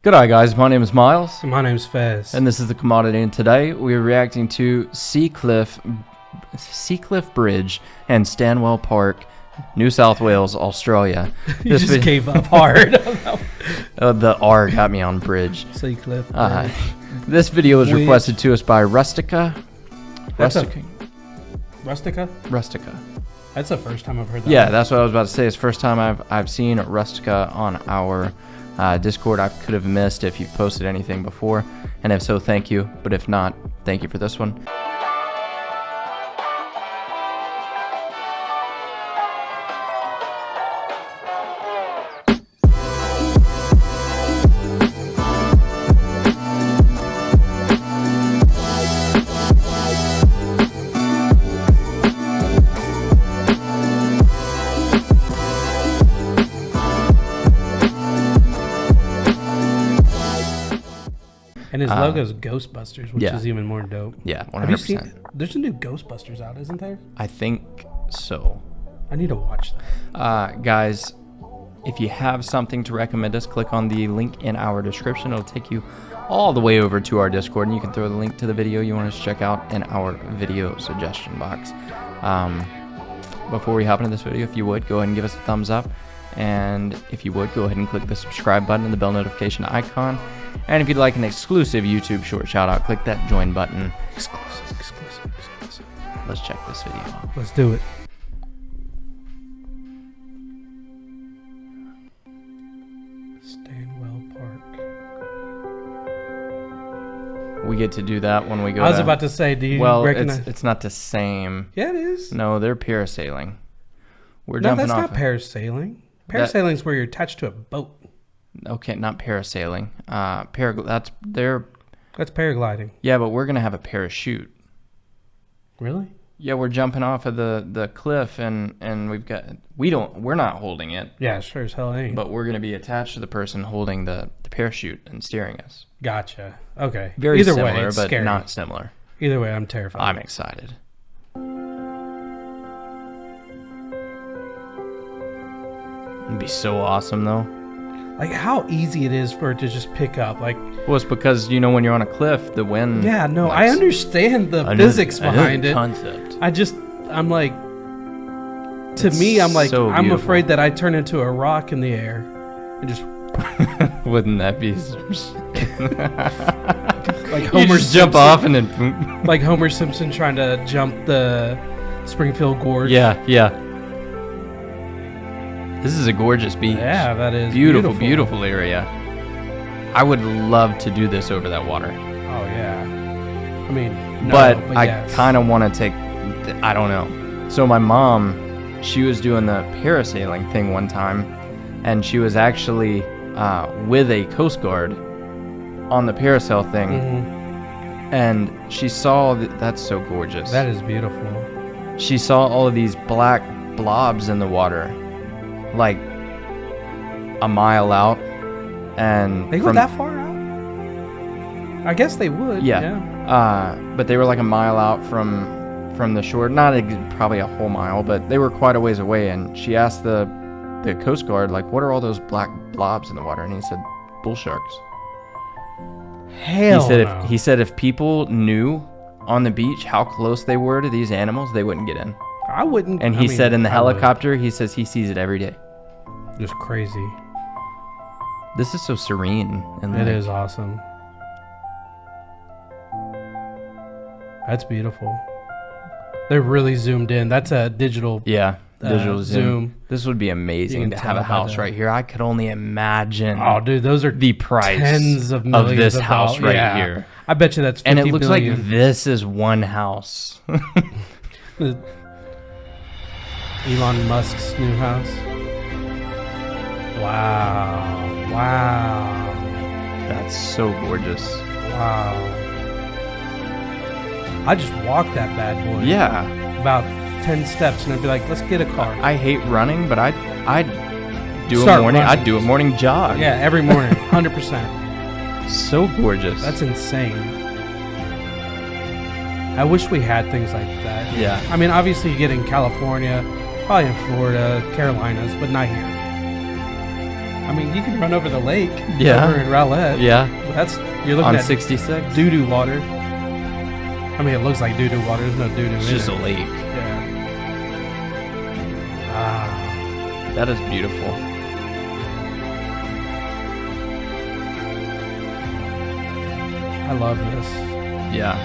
G'day guys, my name is Miles. My name's Fez. And this is The Commodity, and today we're reacting to Seacliff Bridge and Stanwell Park, New South Wales, Australia. You just gave up hard. The R got me on bridge. Seacliff Bridge. This video was requested to us by Rustica. Rustica? Rustica. That's the first time I've heard that. Yeah, that's what I was about to say. It's the first time I've seen Rustica on our Discord. I could have missed if you've posted anything before, and if so, thank you, but if not, thank you for this one. And his logo's Ghostbusters, which is even more dope. Yeah, 100%. Have you seen, there's a new Ghostbusters out, isn't there? I think so. I need to watch that. Guys, if you have something to recommend us, click on the link in our description. It'll take you all the way over to our Discord, and you can throw the link to the video you want us to check out in our video suggestion box. Before we hop into this video, if you would, go ahead and give us a thumbs up. And if you would, go ahead and click the subscribe button and the bell notification icon. And if you'd like an exclusive YouTube short shout out, click that join button. Exclusive. Let's check this video out. Let's do it. Stanwell Park. We get to do that when we go. I was about to say, do you recognize? It's not the same. Yeah, it is. No, they're parasailing. No, that's not parasailing. Parasailing's where you're attached to a boat. Okay, not parasailing. That's paragliding. Yeah, but we're gonna have a parachute. Really? Yeah, we're jumping off of the cliff, and we're not holding it. Yeah, sure as hell ain't. But we're gonna be attached to the person holding the parachute and steering us. Gotcha. Okay. Very Either similar, way, it's but scary. not similar. Either way, I'm terrified. I'm excited. It'd be so awesome, though. Like, how easy it is for it to just pick up. Like, well, it's because, when you're on a cliff, the wind... Yeah, no, I understand the physics behind it. Concept. I'm like... To me, I'm like, so I'm afraid that I turn into a rock in the air. And just... Wouldn't that be... like Homer Simpson, jump off and then... like Homer Simpson trying to jump the Springfield Gorge. Yeah. This is a gorgeous beach. Yeah, that is beautiful area. I would love to do this over that water. Oh yeah. I mean, no, but I yes. kind of want to take. I don't know. So my mom, she was doing the parasailing thing one time, and she was actually with a Coast Guard on the parasail thing, and she saw that's so gorgeous. That is beautiful. She saw all of these black blobs in the water, like a mile out, and they go that far out? I guess they would. Yeah. But they were like a mile out from the shore, not probably a whole mile, but they were quite a ways away. And she asked the Coast Guard, like, what are all those black blobs in the water? And he said, bull sharks. Hell no. He said if people knew on the beach how close they were to these animals, they wouldn't get in. I wouldn't. And he said in the helicopter, he says he sees it every day. Just crazy. This is so serene. And it is awesome. That's beautiful. They're really zoomed in. That's a digital. Yeah, digital zoom. This would be You amazing can to have a tell by house the- right here. I could only imagine. Oh, dude, those are the price tens of millions of this of house dollars. right here. I bet you that's 50 and it looks billion. like this is one house. Elon Musk's new house. Wow. That's so gorgeous. Wow. I just walked that bad boy. Yeah. About 10 steps, and I'd be like, let's get a car. I hate running, but I'd do Start a morning. running. I'd do a morning jog. Yeah, every morning, 100%. So gorgeous. That's insane. I wish we had things like that. Yeah. I mean, obviously you get in California, probably in Florida, Carolinas, but not here. I mean, you can run over the lake. Yeah. Over in Rowlett. Yeah. You're looking on at 66 doo-doo water. I mean, it looks like doo-doo water. There's no doo-doo. It's just a lake. Yeah. Ah. That is beautiful. I love this. Yeah.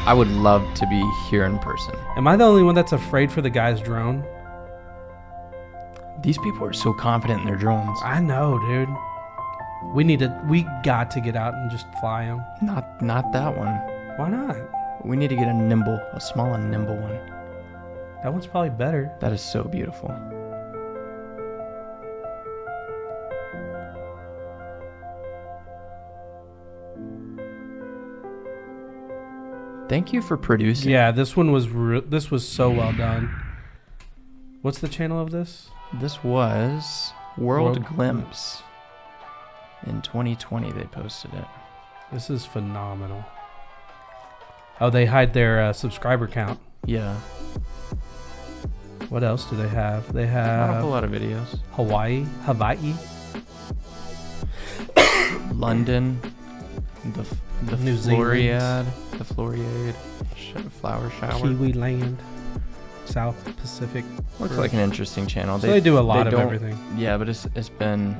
I would love to be here in person. Am I the only one that's afraid for the guy's drone? These people are so confident in their drones. I know, dude. We got to get out and just fly them. Not that one. Why not? We need to get a small and nimble one. That one's probably better. That is so beautiful. Thank you for producing. Yeah, this one was this was so well done. What's the channel of this? This was World Glimpse. In 2020, they posted it. This is phenomenal. Oh, they hide their subscriber count. Yeah. What else do they have? They have not a whole lot of videos. Hawaii, London, the New Floriade, the Floriade flower shower. Kiwi Land, South Pacific. Looks like an interesting channel. So they do a lot of everything. Yeah, but it's been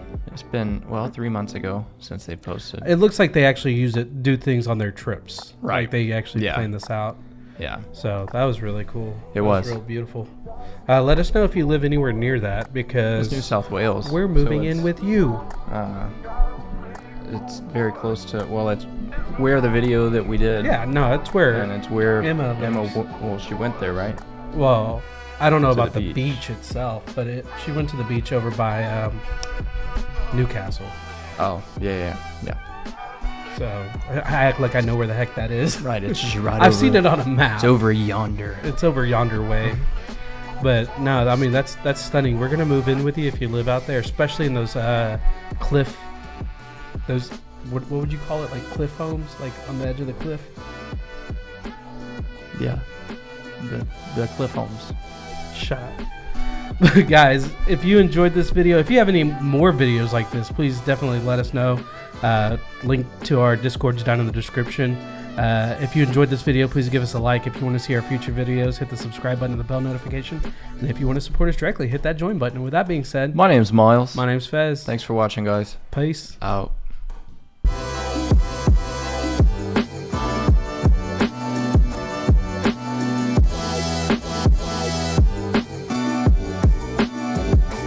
3 months ago since they posted. It looks like they actually do things on their trips. Right. Like they actually plan this out. Yeah. So that was really cool. It was real beautiful. Let us know if you live anywhere near that, because it's New South Wales. We're moving in with you. It's very close to. Well, it's where the video that we did. Yeah. No, it's where. And it's where Emma. Well, she went there, right? Well, I don't know about the beach itself, but she went to the beach over by Newcastle. Oh, yeah. So I act like I know where the heck that is. Right, it's just right. I've seen it on a map. It's over yonder. It's over yonder way. But no, I mean that's stunning. We're gonna move in with you if you live out there, especially in those cliff. Those what would you call it? Like cliff homes, like on the edge of the cliff. Yeah, the cliff homes. Shot. Guys, if you enjoyed this video, if you have any more videos like this, please definitely let us know. Link to our Discord's down in the description. If you enjoyed this video, please give us a like. If you want to see our future videos, hit the subscribe button and the bell notification. And if you want to support us directly, hit that join button. And with that being said, my name's Miles. My name's Fez. Thanks for watching, guys. Peace out.